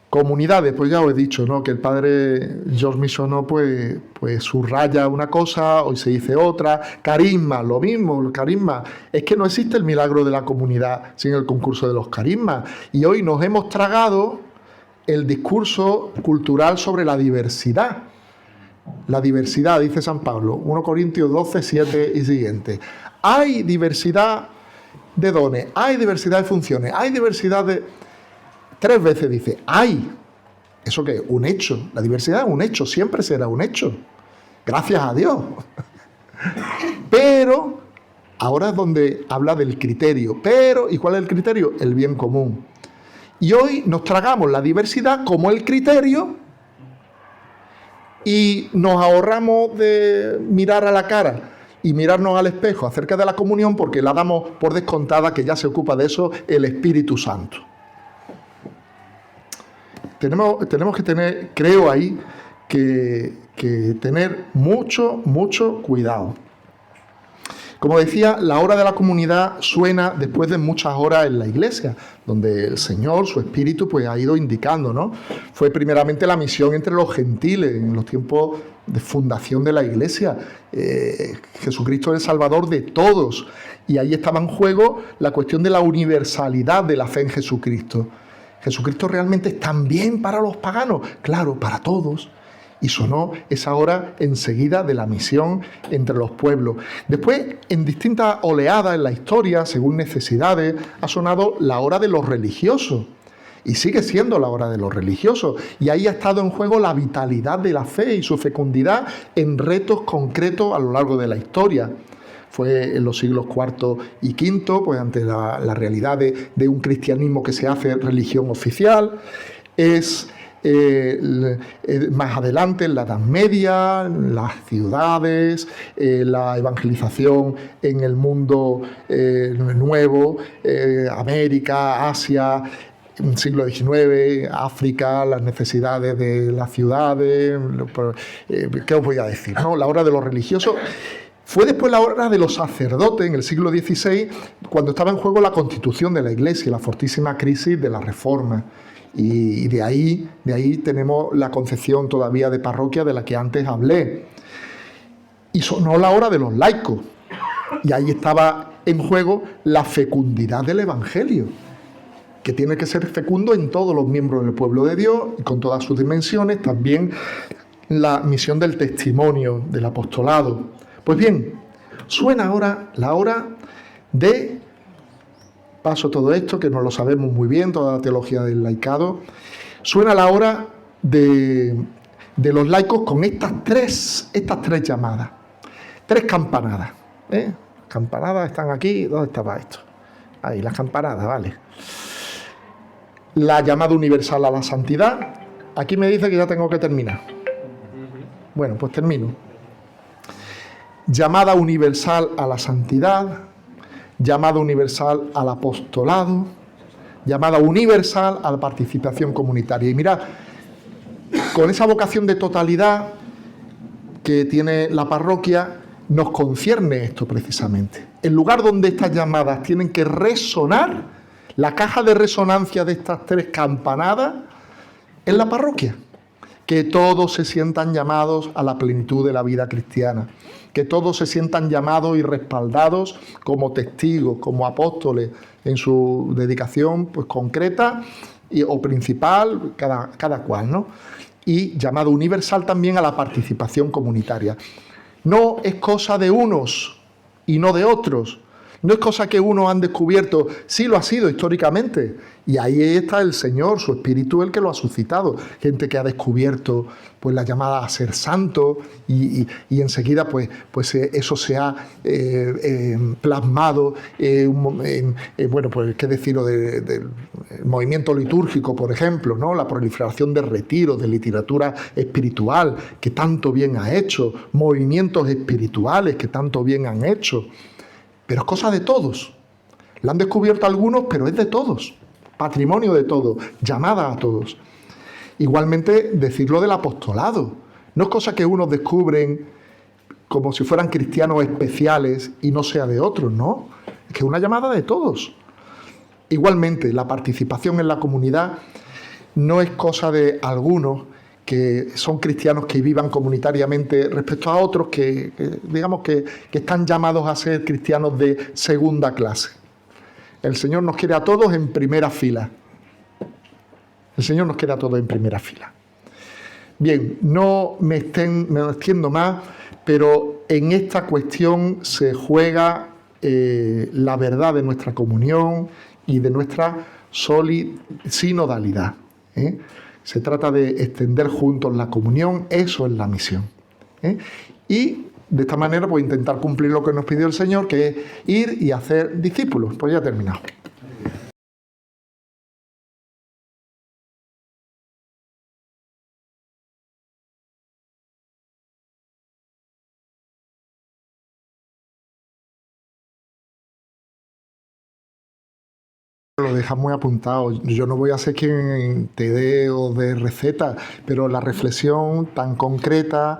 Comunidades, pues ya os he dicho, ¿no? Que el padre George Misonó pues subraya una cosa, hoy se dice otra. Carisma, lo mismo, el carisma. Es que no existe el milagro de la comunidad sin el concurso de los carismas. Y hoy nos hemos tragado el discurso cultural sobre la diversidad. La diversidad, dice San Pablo, 1 Corintios 12, 7 y siguiente. Hay diversidad de dones, hay diversidad de funciones, hay diversidad de... 3 veces dice, hay. ¿Eso qué? Un hecho. La diversidad es un hecho, siempre será un hecho. Gracias a Dios. Pero, ahora es donde habla del criterio. Pero, ¿y cuál es el criterio? El bien común. Y hoy nos tragamos la diversidad como el criterio y nos ahorramos de mirar a la cara y mirarnos al espejo acerca de la comunión porque la damos por descontada que ya se ocupa de eso el Espíritu Santo. Tenemos que tener, creo ahí, que tener mucho cuidado. Como decía, la hora de la comunidad suena después de muchas horas en la iglesia, donde el Señor, su Espíritu, pues ha ido indicando, ¿no? Fue primeramente la misión entre los gentiles, en los tiempos de fundación de la iglesia. Jesucristo es el Salvador de todos. Y ahí estaba en juego la cuestión de la universalidad de la fe en Jesucristo. ¿Jesucristo realmente es también para los paganos? Claro, para todos. Y sonó esa hora enseguida de la misión entre los pueblos. Después, en distintas oleadas en la historia, según necesidades, ha sonado la hora de los religiosos. Y sigue siendo la hora de los religiosos. Y ahí ha estado en juego la vitalidad de la fe y su fecundidad en retos concretos a lo largo de la historia. Fue en los siglos IV y V, pues ante la realidad de un cristianismo que se hace religión oficial. Es más adelante en la Edad Media, las ciudades, la evangelización en el mundo nuevo, América, Asia, siglo XIX, África, las necesidades de las ciudades. ¿Qué os voy a decir, no? La hora de los religiosos. Fue después la hora de los sacerdotes, en el siglo XVI, cuando estaba en juego la constitución de la Iglesia, la fortísima crisis de la Reforma. Y de ahí tenemos la concepción todavía de parroquia de la que antes hablé. Y sonó la hora de los laicos. Y ahí estaba en juego la fecundidad del Evangelio, que tiene que ser fecundo en todos los miembros del pueblo de Dios, y con todas sus dimensiones, también la misión del testimonio, del apostolado. Pues bien, suena ahora la hora de, paso todo esto, que no lo sabemos muy bien, toda la teología del laicado, suena la hora de los laicos con estas tres llamadas. 3 campanadas. Campanadas están aquí. ¿Dónde estaba esto? Ahí, las campanadas, vale. La llamada universal a la santidad. Aquí me dice que ya tengo que terminar. Bueno, pues termino. Llamada universal a la santidad, llamada universal al apostolado, llamada universal a la participación comunitaria. Y mirad, con esa vocación de totalidad que tiene la parroquia, nos concierne esto precisamente. El lugar donde estas llamadas tienen que resonar, la caja de resonancia de estas 3 campanadas, es la parroquia. Que todos se sientan llamados a la plenitud de la vida cristiana, que todos se sientan llamados y respaldados como testigos, como apóstoles en su dedicación pues, concreta o principal, cada cual, ¿no? Y llamado universal también a la participación comunitaria. No es cosa de unos y no de otros. No es cosa que unos han descubierto, sí lo ha sido históricamente. Y ahí está el Señor, su Espíritu, el que lo ha suscitado. Gente que ha descubierto pues, la llamada a ser santo y enseguida pues eso se ha plasmado bueno, pues qué decirlo del movimiento litúrgico, por ejemplo, ¿no? La proliferación de retiros, de literatura espiritual, que tanto bien ha hecho, movimientos espirituales que tanto bien han hecho. Pero es cosa de todos. La han descubierto algunos, pero es de todos. Patrimonio de todos. Llamada a todos. Igualmente, decirlo del apostolado. No es cosa que unos descubren como si fueran cristianos especiales y no sea de otros, ¿no? Es que es una llamada de todos. Igualmente, la participación en la comunidad no es cosa de algunos que son cristianos que vivan comunitariamente respecto a otros que digamos que están llamados a ser cristianos de segunda clase. El Señor nos quiere a todos en primera fila. El Señor nos quiere a todos en primera fila. Bien, no me extiendo más, pero en esta cuestión se juega la verdad de nuestra comunión y de nuestra sinodalidad. Se trata de extender juntos la comunión, eso es la misión. Y de esta manera pues intentar cumplir lo que nos pidió el Señor, que es ir y hacer discípulos. Pues ya he terminado. Lo dejas muy apuntado. Yo no voy a ser quien te dé o de receta, pero la reflexión tan concreta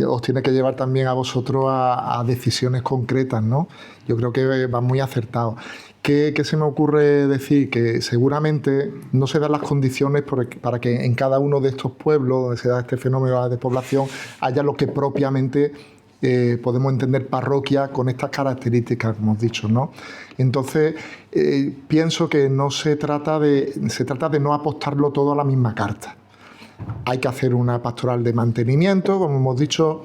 os tiene que llevar también a vosotros a decisiones concretas, ¿no? Yo creo que va muy acertado. ¿Qué se me ocurre decir? Que seguramente no se dan las condiciones para que en cada uno de estos pueblos donde se da este fenómeno de despoblación haya lo que propiamente podemos entender parroquia con estas características, como hemos dicho, ¿no? Entonces, pienso que no se trata de no apostarlo todo a la misma carta. Hay que hacer una pastoral de mantenimiento, como hemos dicho,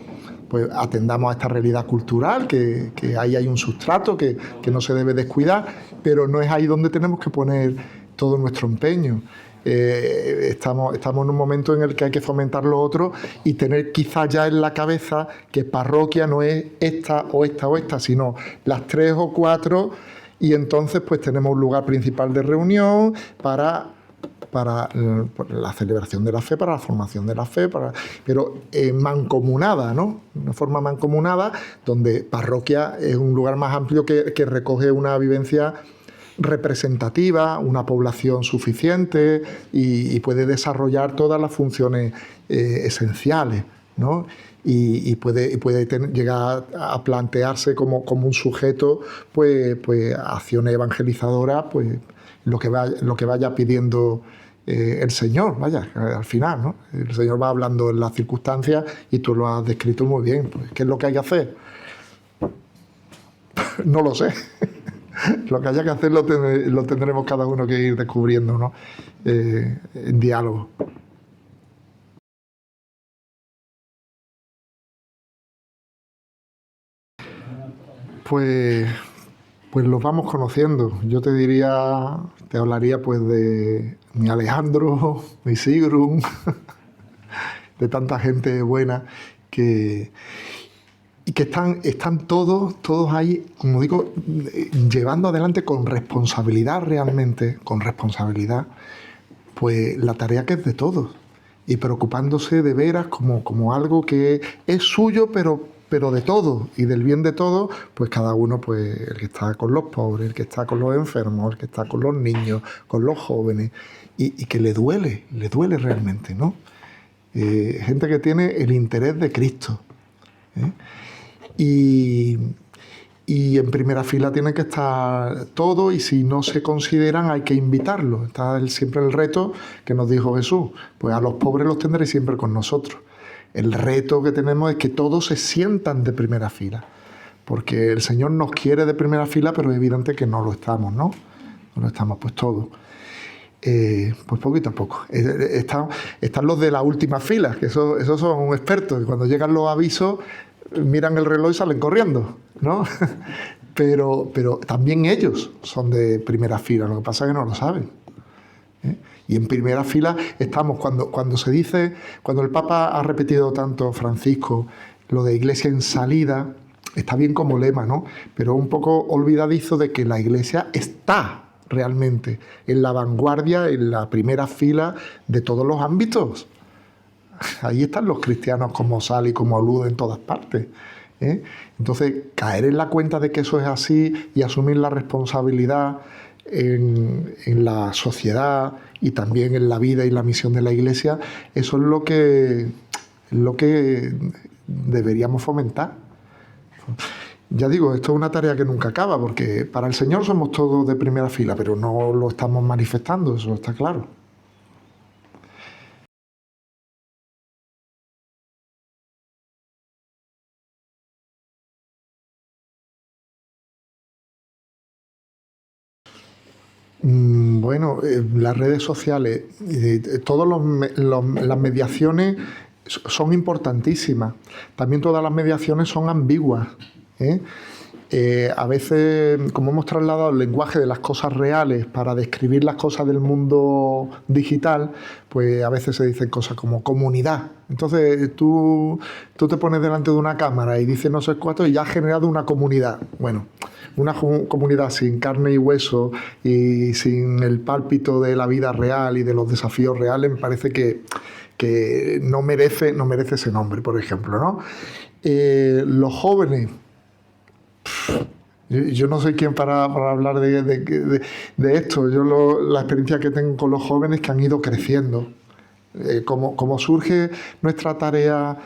pues atendamos a esta realidad cultural, que ahí hay un sustrato que no se debe descuidar, pero no es ahí donde tenemos que poner todo nuestro empeño. Estamos en un momento en el que hay que fomentar lo otro y tener quizás ya en la cabeza que parroquia no es esta o esta o esta, sino las 3 o 4, y entonces pues tenemos un lugar principal de reunión para la celebración de la fe, para la formación de la fe, pero mancomunada, ¿no? Una forma mancomunada donde parroquia es un lugar más amplio que recoge una vivencia representativa, una población suficiente y puede desarrollar todas las funciones esenciales, ¿no? Y puede llegar a plantearse como un sujeto pues acciones evangelizadoras, pues lo que vaya pidiendo el Señor, vaya, al final, ¿no? El Señor va hablando en las circunstancias y tú lo has descrito muy bien. Pues, ¿qué es lo que hay que hacer? No lo sé. Lo que haya que hacer lo tendremos cada uno que ir descubriendo, ¿no? En diálogo. Pues los vamos conociendo. Yo te hablaría pues de mi Alejandro, mi Sigrun, de tanta gente buena que... y que están todos ahí, como digo, llevando adelante con responsabilidad realmente, con responsabilidad, pues la tarea que es de todos y preocupándose de veras como algo que es suyo, pero de todos y del bien de todos, pues cada uno, pues el que está con los pobres, el que está con los enfermos, el que está con los niños, con los jóvenes, y que le duele realmente, ¿no? Gente que tiene el interés de Cristo, ¿eh? Y, y en primera fila tienen que estar todos, y si no se consideran hay que invitarlos. Está siempre el reto que nos dijo Jesús, pues a los pobres los tendréis siempre con nosotros. El reto que tenemos es que todos se sientan de primera fila, porque el Señor nos quiere de primera fila, pero es evidente que no lo estamos, ¿no? No lo estamos pues todos. Pues poquito a poco. Están los de la última fila, que esos son expertos, y cuando llegan los avisos miran el reloj y salen corriendo, ¿no? Pero también ellos son de primera fila, lo que pasa es que no lo saben, ¿eh? Y en primera fila estamos cuando se dice, cuando el Papa ha repetido tanto, Francisco, lo de Iglesia en salida, está bien como lema, ¿no? Pero un poco olvidadizo de que la Iglesia está realmente en la vanguardia, en la primera fila de todos los ámbitos. Ahí están los cristianos como sal y como luz en todas partes, ¿eh? Entonces, caer en la cuenta de que eso es así y asumir la responsabilidad en la sociedad y también en la vida y la misión de la Iglesia, eso es lo que deberíamos fomentar. Ya digo, esto es una tarea que nunca acaba, porque para el Señor somos todos de primera fila, pero no lo estamos manifestando, eso está claro. Bueno, las redes sociales, todas las mediaciones son importantísimas. También todas las mediaciones son ambiguas, ¿eh? A veces, como hemos trasladado el lenguaje de las cosas reales para describir las cosas del mundo digital, pues a veces se dicen cosas como comunidad. Entonces tú te pones delante de una cámara y dices no sé cuánto y ya has generado una comunidad. Bueno, una comunidad sin carne y hueso y sin el pálpito de la vida real y de los desafíos reales, me parece que no merece ese nombre, por ejemplo, ¿no? Los jóvenes, yo no soy quien para hablar de esto. La experiencia que tengo con los jóvenes que han ido creciendo. Como surge nuestra tarea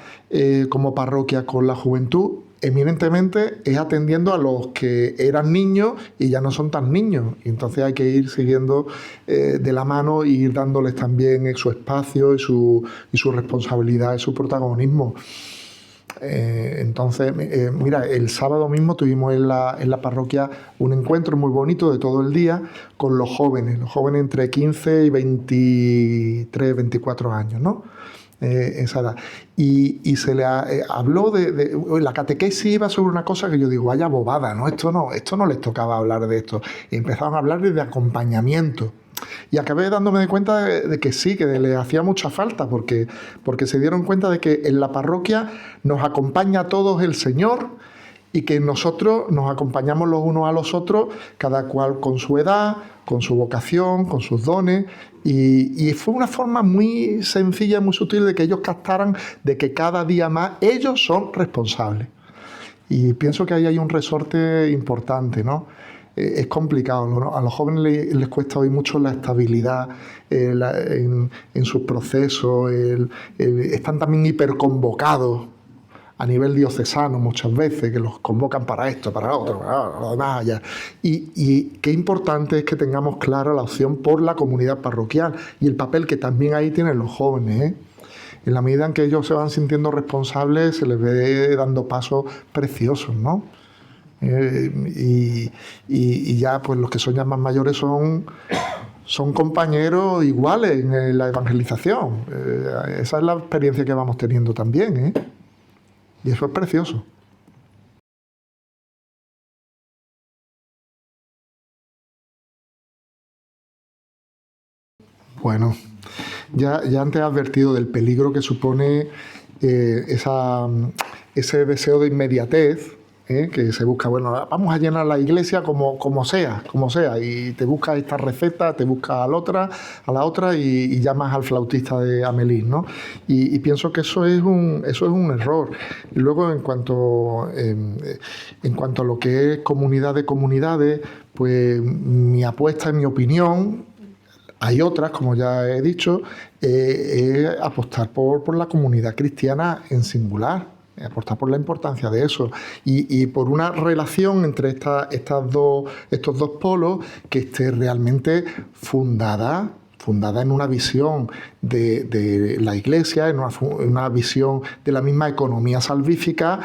como parroquia con la juventud, eminentemente es atendiendo a los que eran niños y ya no son tan niños. Y entonces hay que ir siguiendo de la mano e ir dándoles también su espacio y su responsabilidad y su protagonismo. Entonces, mira, el sábado mismo tuvimos en la parroquia un encuentro muy bonito de todo el día con los jóvenes entre 15 y 23, 24 años, ¿no? Esa edad. Y se le habló la catequesis iba sobre una cosa que yo digo, vaya bobada, ¿no? Esto no les tocaba hablar de esto. Y empezaron a hablar de acompañamiento. Y acabé dándome cuenta de que sí, que le hacía mucha falta, porque se dieron cuenta de que en la parroquia nos acompaña a todos el Señor y que nosotros nos acompañamos los unos a los otros, cada cual con su edad, con su vocación, con sus dones. Y fue una forma muy sencilla, muy sutil de que ellos captaran de que cada día más ellos son responsables. Y pienso que ahí hay un resorte importante, ¿no? Es complicado, ¿no? A los jóvenes les cuesta hoy mucho la estabilidad en sus procesos, están también hiperconvocados a nivel diocesano muchas veces, que los convocan para esto, para lo otro, para lo demás allá. Y qué importante es que tengamos clara la opción por la comunidad parroquial y el papel que también ahí tienen los jóvenes, ¿eh? En la medida en que ellos se van sintiendo responsables, se les ve dando pasos preciosos, ¿no? Y ya pues los que son ya más mayores son compañeros iguales en la evangelización. Esa es la experiencia que vamos teniendo también, ¿eh? Y eso es precioso. Bueno, ya antes he advertido del peligro que supone esa ese deseo de inmediatez, que se busca, bueno, vamos a llenar la iglesia como sea, y te buscas esta receta, te buscas a la otra y llamas al flautista de Amélie, ¿no? Y pienso que eso es un error. Y luego, en cuanto a lo que es comunidad de comunidades, pues mi apuesta, en mi opinión, hay otras, como ya he dicho, es apostar por la comunidad cristiana en singular, apostar por la importancia de eso y por una relación entre estos dos polos que esté realmente fundada en una visión de la Iglesia, en una visión de la misma economía salvífica,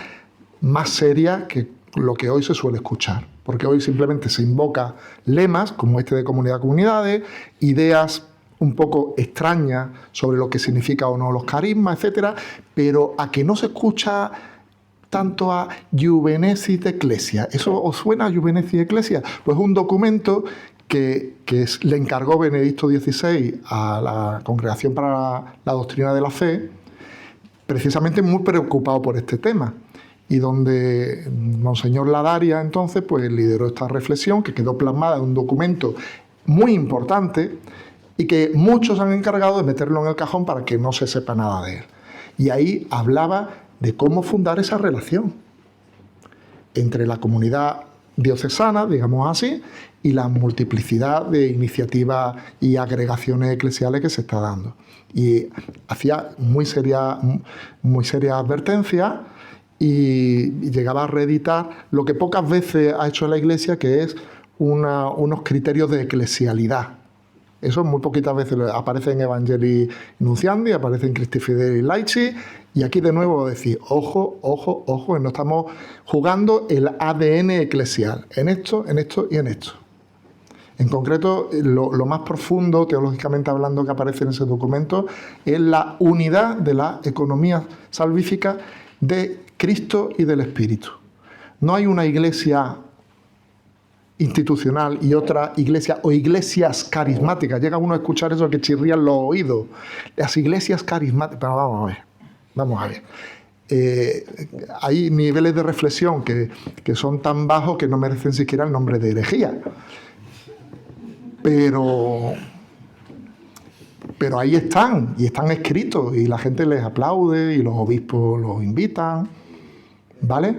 más seria que lo que hoy se suele escuchar. Porque hoy simplemente se invoca lemas como este de comunidad a comunidades, ideas un poco extrañas sobre lo que significa o no los carismas, etcétera, pero a que no se escucha tanto a Juvenesis de Ecclesia. ¿Eso os suena a Juvenesis de Ecclesia? Pues un documento que le encargó Benedicto XVI a la Congregación para la Doctrina de la Fe, precisamente muy preocupado por este tema, y donde Monseñor Ladaria entonces pues lideró esta reflexión que quedó plasmada en un documento muy importante y que muchos han encargado de meterlo en el cajón para que no se sepa nada de él. Y ahí hablaba de cómo fundar esa relación entre la comunidad diocesana, digamos así, y la multiplicidad de iniciativas y agregaciones eclesiales que se está dando. Y hacía muy serias advertencias y llegaba a reeditar lo que pocas veces ha hecho la Iglesia, que es unos criterios de eclesialidad. Eso muy poquitas veces aparece en Evangelii Nunciandi, aparece en Christi Fidei Laici, y aquí de nuevo decir, ojo, no estamos jugando el ADN eclesial, en esto y en esto. En concreto, lo más profundo, teológicamente hablando, que aparece en ese documento, es la unidad de la economía salvífica de Cristo y del Espíritu. No hay una iglesia institucional y otra iglesia o iglesias carismáticas. Llega uno a escuchar eso que chirrían los oídos. Las iglesias carismáticas. Pero vamos a ver. Hay niveles de reflexión que son tan bajos que no merecen siquiera el nombre de herejía. Pero ahí están, y están escritos, y la gente les aplaude, y los obispos los invitan, ¿vale?